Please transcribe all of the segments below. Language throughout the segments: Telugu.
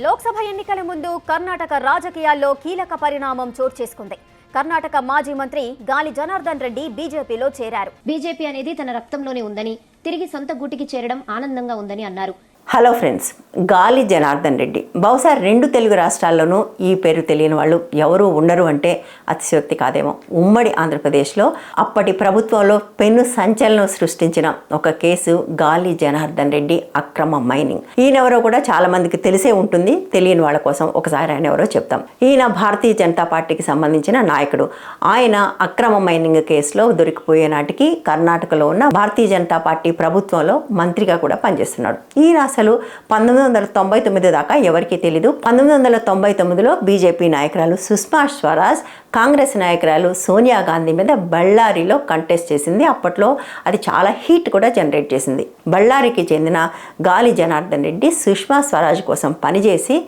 లోక్సభ ఎన్నికల ముందు కర్ణాటక రాజకీయాల్లో కీలక పరిణామం చోటు చేసుకుంది. కర్ణాటక మాజీ మంత్రి గాలి జనార్దన్ రెడ్డి బీజేపీలో చేరారు. బీజేపీ అనేది తన రక్తంలోనే ఉందని, తిరిగి సొంత గూటికి చేరడం ఆనందంగా ఉందని అన్నారు. హలో ఫ్రెండ్స్, గాలి జనార్దన్ రెడ్డి బహుశా 2 తెలుగు రాష్ట్రాల్లోనూ ఈ పేరు తెలియని వాళ్ళు ఎవరూ ఉండరు అంటే అతిశయోక్తి కాదేమో. ఉమ్మడి ఆంధ్రప్రదేశ్లో అప్పటి ప్రభుత్వంలో పెను సంచలనం సృష్టించిన ఒక కేసు గాలి జనార్దన్ రెడ్డి అక్రమ మైనింగ్. ఈయనెవరో కూడా చాలా మందికి తెలిసే ఉంటుంది. తెలియని వాళ్ళ కోసం ఒకసారి ఆయన ఎవరో చెప్తాం. ఈయన భారతీయ జనతా పార్టీకి సంబంధించిన నాయకుడు. ఆయన అక్రమ మైనింగ్ కేసులో దొరికిపోయే నాటికి కర్ణాటకలో ఉన్న భారతీయ జనతా పార్టీ ప్రభుత్వంలో మంత్రిగా కూడా పనిచేస్తున్నాడు. ఈయన అసలు 1999 దాకా ఎవరికీ తెలీదు. 1999లో బీజేపీ నాయకురాలు సుష్మా స్వరాజ్ కాంగ్రెస్ నాయకురాలు సోనియా గాంధీ మీద బళ్ళారిలో కంటెస్ట్ చేసింది. అప్పట్లో అది చాలా హీట్ కూడా జనరేట్ చేసింది. బళ్ళారికి చెందిన గాలి జనార్దన్ రెడ్డి సుష్మా స్వరాజ్ కోసం పనిచేసి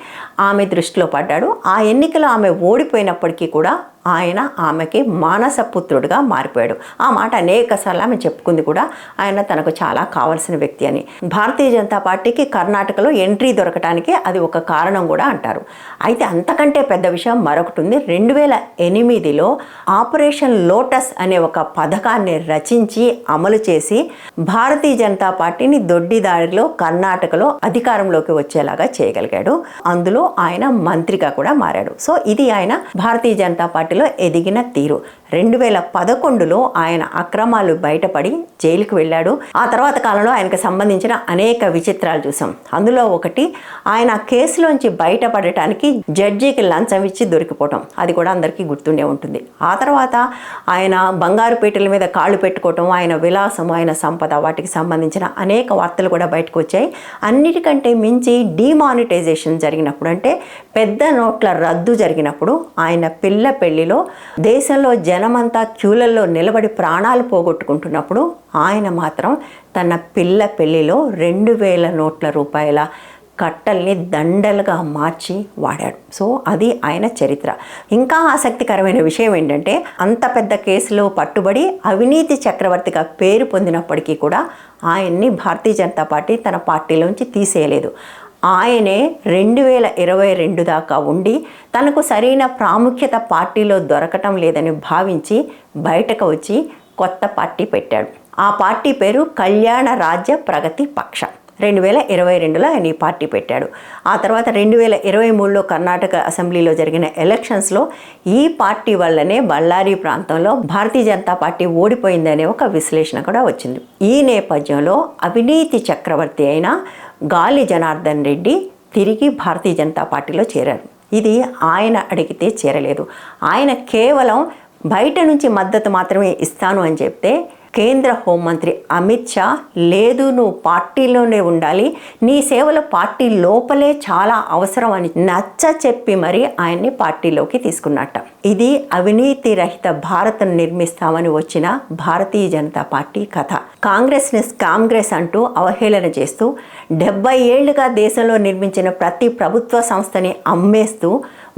ఆమె దృష్టిలో పడ్డాడు. ఆ ఎన్నికలో ఆమె ఓడిపోయినప్పటికీ కూడా ఆయన ఆమెకి మానసపుత్రుడిగా మారిపోయాడు. ఆ మాట అనేకసార్లు ఆమె చెప్పుకుంది కూడా. ఆయన తనకు చాలా కావాల్సిన వ్యక్తి అని. భారతీయ జనతా పార్టీకి కర్ణాటకలో ఎంట్రీ దొరకటానికి అది ఒక కారణం కూడా అంటారు. అయితే అంతకంటే పెద్ద విషయం మరొకటి ఉంది. 2008లో ఆపరేషన్ లోటస్ అనే ఒక పథకాన్ని రచించి అమలు చేసి భారతీయ జనతా పార్టీని దొడ్డిదారిలో కర్ణాటకలో అధికారంలోకి వచ్చేలాగా చేయగలిగాడు. అందులో ఆయన మంత్రిగా కూడా మారాడు. సో ఇది ఆయన భారతీయ జనతా పార్టీలో ఎదిగిన తీరు. 2011లో ఆయన అక్రమాలు బయటపడి జైలుకు వెళ్ళాడు. ఆ తర్వాత కాలంలో ఆయనకు సంబంధించిన అనేక విచిత్రాలు చూసాం. అందులో ఒకటి, ఆయన కేసులోంచి బయటపడటానికి జడ్జికి లంచం ఇచ్చి దొరికిపోవటం. అది కూడా అందరికీ గుర్తుండే ఉంటుంది. ఆ తర్వాత ఆయన బంగారు పీటల మీద కాళ్ళు పెట్టుకోవటం, ఆయన విలాసం, ఆయన సంపద, వాటికి సంబంధించిన అనేక వార్తలు కూడా బయటకు వచ్చాయి. అన్నిటికంటే మించి డిమానిటైజేషన్ జరిగినప్పుడు, అంటే పెద్ద నోట్ల రద్దు జరిగినప్పుడు, ఆయన పిల్ల పెళ్లిలో దేశంలో జనమంతా క్యూలలో నిలబడి ప్రాణాలు పోగొట్టుకుంటున్నప్పుడు ఆయన మాత్రం తన పిల్ల పెళ్లిలో 2000 నోట్ల రూపాయల కట్టల్ని దండలుగా మార్చి వాడాడు. సో అది ఆయన చరిత్ర. ఇంకా ఆసక్తికరమైన విషయం ఏంటంటే, అంత పెద్ద కేసులో పట్టుబడి అవినీతి చక్రవర్తిగా పేరు పొందినప్పటికీ కూడా ఆయన్ని భారతీయ జనతా పార్టీ తన పార్టీలోంచి తీసేయలేదు. ఆయనే 2022 దాకా ఉండి తనకు సరైన ప్రాముఖ్యత పార్టీలో దొరకటం లేదని భావించి బయటకు వచ్చి కొత్త పార్టీ పెట్టాడు. ఆ పార్టీ పేరు కళ్యాణ రాజ్య ప్రగతి పక్ష. 2022లో ఆయన ఈ పార్టీ పెట్టాడు. ఆ తర్వాత 2023లో కర్ణాటక అసెంబ్లీలో జరిగిన ఎలక్షన్స్లో ఈ పార్టీ వల్లనే బళ్ళారి ప్రాంతంలో భారతీయ జనతా పార్టీ ఓడిపోయిందనే ఒక విశ్లేషణ కూడా వచ్చింది. ఈ నేపథ్యంలో అవినీతి చక్రవర్తి అయిన గాలి జనార్దన్ రెడ్డి తిరిగి భారతీయ జనతా పార్టీలో చేరారు. ఇది ఆయన అడిగితే చేరలేదు. ఆయన కేవలం బయట నుంచి మద్దతు మాత్రమే ఇస్తాను అని చెప్తే కేంద్ర హోంమంత్రి అమిత్ షా, లేదు నువ్వు పార్టీలోనే ఉండాలి, నీ సేవలు పార్టీ లోపలే చాలా అవసరం అని నచ్చ చెప్పి మరి ఆయన్ని పార్టీలోకి తీసుకున్నట్ట. ఇది అవినీతి రహిత భారత్ను నిర్మిస్తామని వచ్చిన భారతీయ జనతా పార్టీ కథ. కాంగ్రెస్ని స్కామ్గ్రెస్ అంటూ అవహేళన చేస్తూ 70 ఏళ్లుగా దేశంలో నిర్మించిన ప్రతి ప్రభుత్వ సంస్థని అమ్మేస్తూ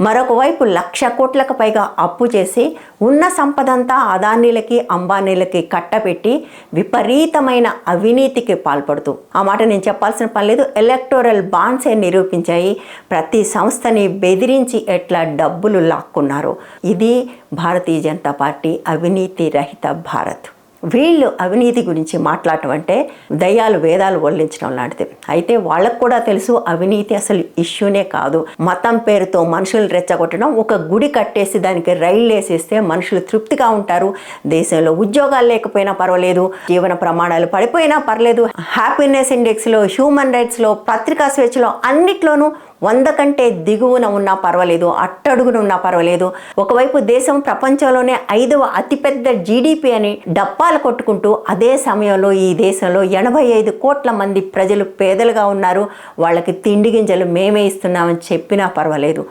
మరొక వైపు 1,00,000 కోట్లకు పైగా అప్పు చేసి ఉన్న సంపదంతా అదానీలకి అంబానీలకి కట్టబెట్టి విపరీతమైన అవినీతికి పాల్పడుతూ, ఆ మాట నేను చెప్పాల్సిన పని లేదు, ఎలక్టోరల్ బాండ్సే నిరూపించాయి ప్రతి సంస్థని బెదిరించి ఎట్లా డబ్బులు లాక్కున్నారు. ఇది భారతీయ జనతా పార్టీ అవినీతి రహిత భారత్. వీళ్ళు అవినీతి గురించి మాట్లాడటం అంటే దయ్యాలు వేదాలు వల్లించడం లాంటిది. అయితే వాళ్ళకు కూడా తెలుసు అవినీతి అసలు ఇష్యూనే కాదు. మతం పేరుతో మనుషులు రెచ్చగొట్టడం, ఒక గుడి కట్టేసి దానికి రైళ్ళు వేసేస్తే మనుషులు తృప్తిగా ఉంటారు. దేశంలో ఉద్యోగాలు లేకపోయినా పర్వాలేదు, జీవన ప్రమాణాలు పడిపోయినా పర్లేదు, హ్యాపీనెస్ ఇండెక్స్లో, హ్యూమన్ రైట్స్లో, పత్రికా స్వేచ్ఛలో అన్నిట్లోనూ 100 కంటే దిగువన ఉన్నా పర్వాలేదు, అట్టడుగున ఉన్నా పర్వాలేదు. ఒకవైపు దేశం ప్రపంచంలోనే 5వ అతిపెద్ద జీడిపి అని డప్పాలు కొట్టుకుంటూ, అదే సమయంలో ఈ దేశంలో 85 కోట్ల మంది ప్రజలు పేదలుగా ఉన్నారు. వాళ్ళకి తిండి గింజలు మేమే ఇస్తున్నామని చెప్పినా పర్వాలేదు,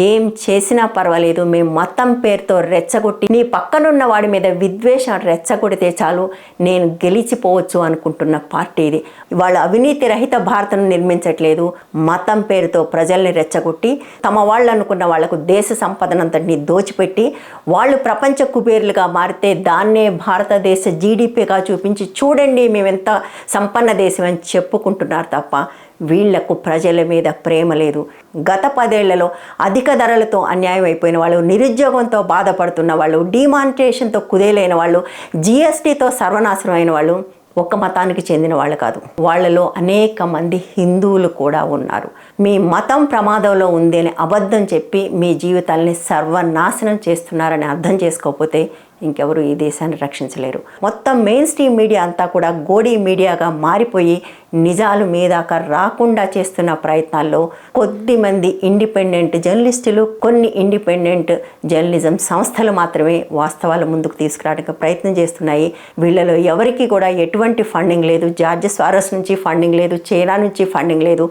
ఏం చేసినా పర్వాలేదు, మేము మతం పేరుతో రెచ్చగొట్టి నీ పక్కనున్న వాడి మీద విద్వేషం రెచ్చగొడితే చాలు నేను గెలిచిపోవచ్చు అనుకుంటున్న పార్టీ ఇది. వాళ్ళు అవినీతి రహిత భారత్ను నిర్మించట్లేదు, మతం పేరుతో ప్రజల్ని రెచ్చగొట్టి తమ వాళ్ళు అనుకున్న వాళ్లకు దేశ సంపదనంతటిని దోచిపెట్టి వాళ్ళు ప్రపంచ కుబేర్లుగా మారితే దాన్నే భారతదేశ జీడిపిగా చూపించి చూడండి మేమెంత సంపన్న దేశం అని చెప్పుకుంటున్నారు తప్ప వీళ్లకు ప్రజల మీద ప్రేమ లేదు. గత 10 ఏళ్లలో అధిక ధరలతో అన్యాయం అయిపోయిన వాళ్ళు, నిరుద్యోగంతో బాధపడుతున్న వాళ్ళు, డిమానిటేషన్తో కుదేలైన వాళ్ళు, జిఎస్టీతో సర్వనాశనం అయిన వాళ్ళు ఒక్క మతానికి చెందిన వాళ్ళు కాదు. వాళ్ళలో అనేక మంది హిందువులు కూడా ఉన్నారు. మీ మతం ప్రమాదంలో ఉంది అని అబద్ధం చెప్పి మీ జీవితాల్ని సర్వనాశనం చేస్తున్నారని అర్థం చేసుకోకపోతే ఇంకెవరు ఈ దేశాన్ని రక్షించలేరు. మొత్తం మెయిన్ స్ట్రీమ్ మీడియా అంతా కూడా గోడీ మీడియాగా మారిపోయి నిజాలు మీదాకా రాకుండా చేస్తున్న ప్రయత్నాల్లో కొద్దిమంది ఇండిపెండెంట్ జర్నలిస్టులు, కొన్ని ఇండిపెండెంట్ జర్నలిజం సంస్థలు మాత్రమే వాస్తవాల ముందుకు తీసుకురావడానికి ప్రయత్నం చేస్తున్నాయి. వీళ్ళలో ఎవరికి కూడా ఎటువంటి ఫండింగ్ లేదు. జార్జ్ సారోస్ నుంచి ఫండింగ్ లేదు, చైనా నుంచి ఫండింగ్ లేదు.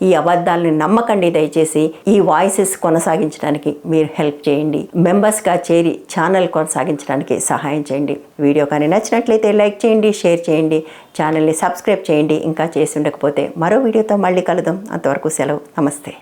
ఈ అబద్ధాలని నమ్మకండి. దయచేసి ఈ వాయిసెస్ కొనసాగించడానికి మీరు హెల్ప్ చేయండి. మెంబర్స్గా చేరి ఛానల్ కొనసాగించడానికి సహాయం చేయండి. వీడియో కానీ నచ్చినట్లయితే లైక్ చేయండి, షేర్ చేయండి, ఛానల్ని సబ్స్క్రైబ్ చేయండి. ఇంకా చేసి ఉండకపోతే మరో వీడియోతో మళ్ళీ కలుద్దాం. అంతవరకు సెలవు. నమస్తే.